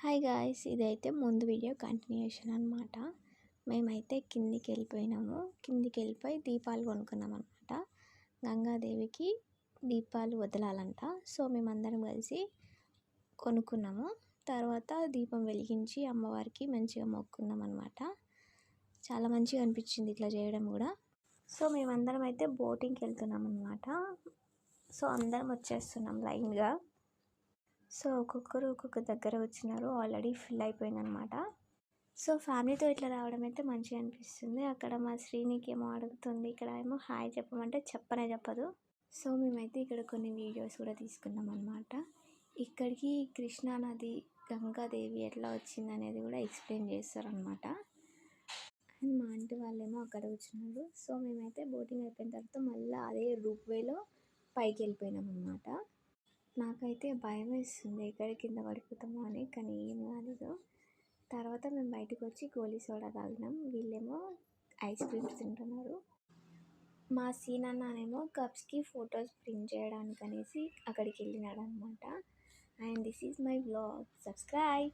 Hi guys, ఇదైతే ముందు video continuation అనమాట. మేమైతే కిందికి వెళ్ళిపోయినాము. కిందికి వెళ్ళిపోయి దీపాలు కొనుక్కున్నాం అనమాట. గంగాదేవికి దీపాలు వదలాలంట. సో మేమందరం కలిసి కొనుక్కున్నాము. తర్వాత దీపం వెలిగించి అమ్మవారికి మంచిగా మొక్కున్నాం అనమాట. చాలా మంచిగా అనిపించింది ఇట్లా చేయడం కూడా. సో మేమందరం అయితే బోటింగ్కి వెళ్తున్నాం అనమాట. సో అందరం వచ్చేస్తున్నాం లైన్గా. సో ఒక్కొక్కరు ఒక్కొక్క దగ్గర వచ్చినారు. ఆల్రెడీ ఫిల్ అయిపోయిందనమాట. సో ఫ్యామిలీతో ఇట్లా రావడం అయితే మంచిగా అనిపిస్తుంది. అక్కడ మా శ్రీనికి ఏమో అడుగుతుంది, ఇక్కడ ఏమో హాయ్ చెప్పమంటే చెప్పనే చెప్పదు. సో మేమైతే ఇక్కడ కొన్ని వీడియోస్ కూడా తీసుకున్నాం అనమాట. ఇక్కడికి కృష్ణానది గంగాదేవి ఎట్లా వచ్చింది అనేది కూడా ఎక్స్ప్లెయిన్ చేస్తారనమాట. అండ్ మా ఆంటీ వాళ్ళేమో అక్కడ వచ్చినారు. సో మేమైతే బోటింగ్ అయిపోయిన తర్వాత మళ్ళీ అదే రూప్ వేలో పైకి వెళ్ళిపోయినాం అనమాట. నాకైతే భయం వేస్తుంది ఎక్కడ కింద పడిపోతామో అని, కానీ ఏం కాలేదు. తర్వాత మేము బయటకు వచ్చి గోలీ సోడా తాగినాం. వీళ్ళేమో ఐస్ క్రీమ్స్ తింటున్నారు. మా సీనన్ననేమో కప్స్కి ఫొటోస్ ప్రింట్ చేయడానికి అనేసి అక్కడికి వెళ్ళినాడు అనమాట. And this is my vlog. Subscribe.